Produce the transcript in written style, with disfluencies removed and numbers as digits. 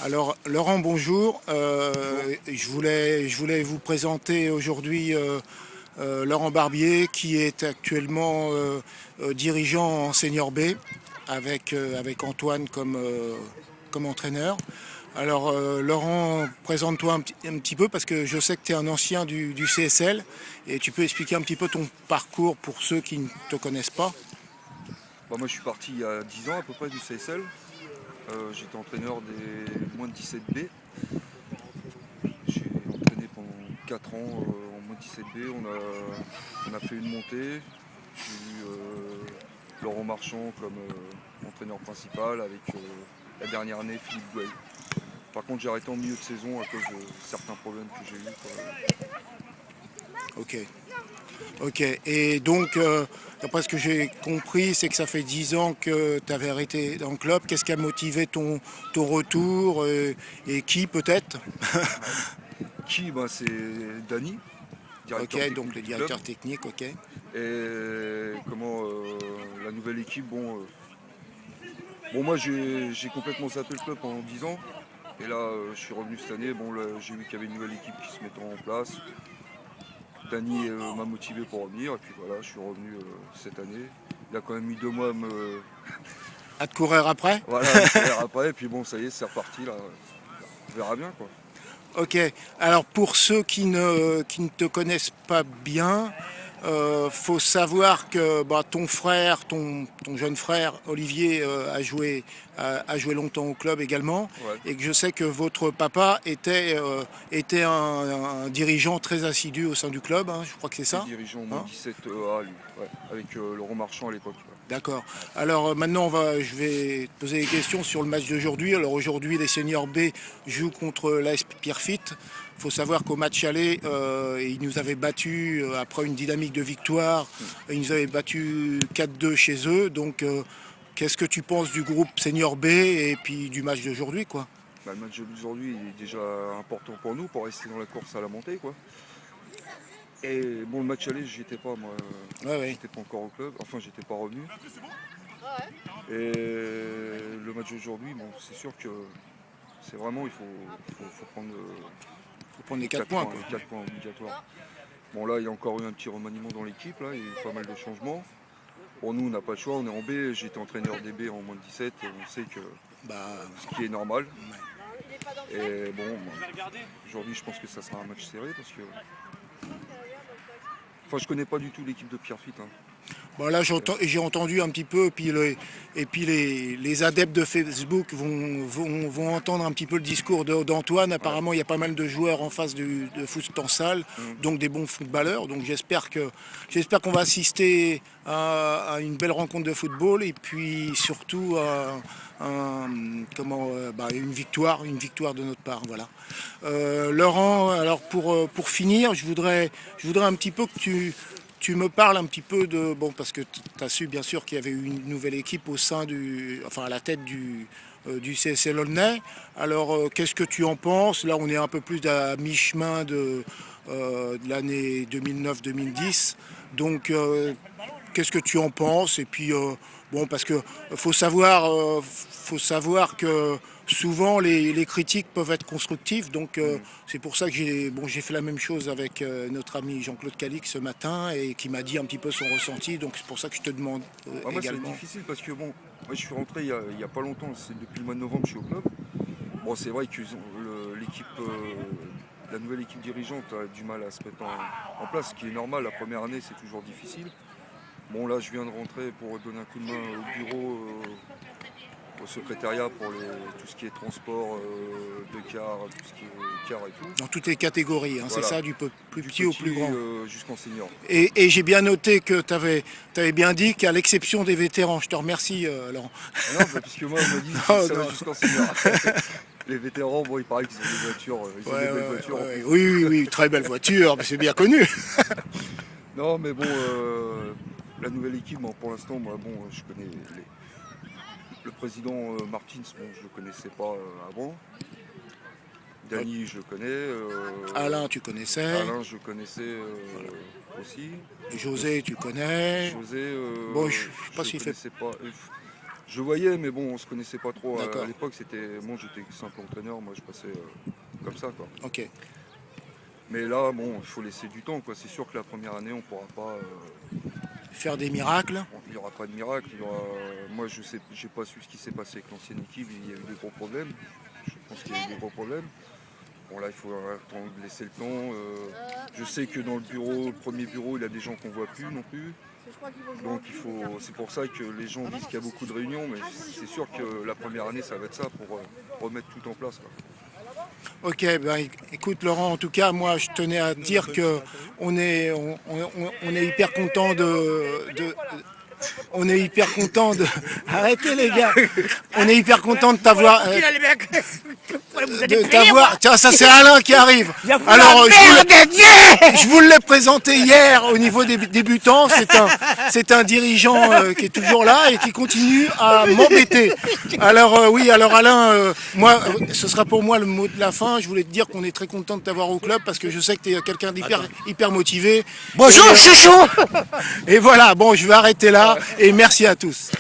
Alors Laurent, bonjour. Bonjour. Je voulais vous présenter aujourd'hui Laurent Barbier qui est actuellement dirigeant en Senior B avec Antoine comme entraîneur. Alors Laurent, présente-toi un petit peu parce que je sais que tu es un ancien du CSL et tu peux expliquer un petit peu ton parcours pour ceux qui ne te connaissent pas. Moi je suis parti il y a 10 ans à peu près du CSL. J'étais entraîneur des moins de 17B. J'ai entraîné pendant 4 ans en moins de 17B. On a fait une montée. J'ai eu Laurent Marchand comme entraîneur principal avec la dernière année Philippe Gouel. Par contre j'ai arrêté en milieu de saison à cause de certains problèmes que j'ai eu, quoi. Ok. Ok, et donc, d'après ce que j'ai compris, c'est que ça fait 10 ans que tu avais arrêté dans le club. Qu'est-ce qui a motivé ton retour et qui peut-être? Qui c'est Dany, directeur Ok, donc technique le du club. directeur technique, ok. Et comment la nouvelle équipe, moi j'ai complètement zappé le club pendant 10 ans. Et là je suis revenu cette année. Bon là, j'ai vu qu'il y avait une nouvelle équipe qui se mettait en place. Dany m'a motivé pour revenir et puis voilà, je suis revenu cette année. Il a quand même mis 2 mois À te courir après? voilà, à me courir après, et puis bon ça y est, c'est reparti là. On verra bien, quoi. Ok, alors pour ceux qui ne te connaissent pas bien, faut savoir que ton frère, ton jeune frère Olivier a joué longtemps au club également, Ouais. et que je sais que votre papa était un dirigeant très assidu au sein du club, hein, je crois que c'est C'était ça, dirigeant au moins hein. 17 A lui, ouais, avec Laurent Marchand à l'époque. Ouais. D'accord. Alors maintenant, je vais te poser des questions sur le match d'aujourd'hui. Alors aujourd'hui, les seniors B jouent contre l'AS Pierrefitte. Il faut savoir qu'au match aller, ils nous avaient battus après une dynamique de victoire. Ils nous avaient battus 4-2 chez eux. Donc, qu'est-ce que tu penses du groupe senior B et puis du match d'aujourd'hui, quoi? Le match d'aujourd'hui il est déjà important pour nous pour rester dans la course à la montée, quoi. Et bon, le match aller, j'y étais pas, moi. Ouais, ouais. J'étais pas encore au club, enfin, j'étais pas revenu. Et le match d'aujourd'hui, c'est sûr que c'est vraiment, il faut prendre Faut prendre les les 4 4 points, points, quoi. les 4 points obligatoires. Bon, là, il y a encore eu un petit remaniement dans l'équipe, là, il y a eu pas mal de changements. Pour nous, on n'a pas le choix, on est en B. J'ai été entraîneur DB en moins de 17, et on sait que Bah, ce qui est normal. ouais. Et bon, aujourd'hui, je pense que ça sera un match serré parce que. Enfin, je connais pas du tout l'équipe de Pierrefitte, hein. Bon, là, j'ai entendu un petit peu, et puis les adeptes de Facebook vont entendre un petit peu le discours d'Antoine. Ouais. Apparemment, il y a pas mal de joueurs en face de foot en salle, Mm. donc des bons footballeurs. Donc j'espère qu'on va assister à une belle rencontre de football et puis surtout une victoire de notre part. Voilà. Laurent, alors pour finir, je voudrais un petit peu que tu me parles un petit peu de... Bon, parce que tu as su bien sûr qu'il y avait eu une nouvelle équipe à la tête du CSL Aulnay. Alors, qu'est-ce que tu en penses? Là, on est un peu plus à mi-chemin de l'année 2009-2010. Donc, qu'est-ce que tu en penses? Et puis, bon, parce que faut savoir que souvent les critiques peuvent être constructives. Donc, Mm. c'est pour ça que j'ai fait la même chose avec notre ami Jean-Claude Calix ce matin et qui m'a dit un petit peu son ressenti. Donc, c'est pour ça que je te demande Moi, c'est également. difficile parce que moi, je suis rentré il y a pas longtemps, c'est depuis le mois de novembre que je suis au club. Bon, c'est vrai que l'équipe, la nouvelle équipe dirigeante a du mal à se mettre en place, ce qui est normal. La première année, c'est toujours difficile. Bon, là, je viens de rentrer pour donner un coup de main au bureau, au secrétariat pour tout ce qui est transport de cars, tout ce qui est car et tout. Dans toutes les catégories, hein, c'est Voilà, ça, du plus du petit au plus petit grand. jusqu'en senior. Et j'ai bien noté que tu avais bien dit qu'à l'exception des vétérans, je te remercie, Laurent. Ah non, puisque moi, on m'a dit que Non, ça va non. jusqu'en senior. Les vétérans, il paraît qu'ils ont des voitures, ils Ouais, ont des ouais, belles ouais, voitures en ouais. plus. Oui, oui, oui, très belle voiture, mais c'est bien connu. Non, mais bon, la nouvelle équipe, pour l'instant, je connais le président Martins, je le connaissais pas avant. Dany, je le connais. Alain, tu connaissais. Alain, je le connaissais aussi. José, tu connais. José, Bon, je sais je pas le s'il fait. connaissais pas. Je voyais, mais bon, on se connaissait pas trop. D'accord. À l'époque, moi, j'étais simple entraîneur, moi, je passais comme ça, quoi. Ok. Mais là, bon, il faut laisser du temps, quoi. C'est sûr que la première année, on pourra pas. Faire des miracles. Il n'y aura pas de miracle. Moi, je sais, j'ai pas su ce qui s'est passé avec l'ancienne équipe. Il y a eu des gros problèmes. Je pense qu'il y a eu des gros problèmes. Bon, là, il faut attendre, laisser le temps. Je sais que dans le premier bureau, il y a des gens qu'on voit plus non plus. Donc c'est pour ça que les gens disent qu'il y a beaucoup de réunions, mais c'est sûr que la première année, ça va être ça pour remettre tout en place, quoi. Ok, ben écoute Laurent, en tout cas, moi je tenais à dire que on est hyper content on est hyper content de. Arrêtez les gars. On est hyper content de t'avoir. Tiens, ça c'est Alain qui arrive. Alors je vous l'ai présenté hier au niveau des débutants. C'est un dirigeant qui est toujours là et qui continue à m'embêter. Alors oui, alors Alain, moi, ce sera pour moi le mot de la fin. Je voulais te dire qu'on est très content de t'avoir au club parce que je sais que tu es quelqu'un hyper motivé. Bonjour, chouchou. Et voilà, bon, je vais arrêter là et merci à tous.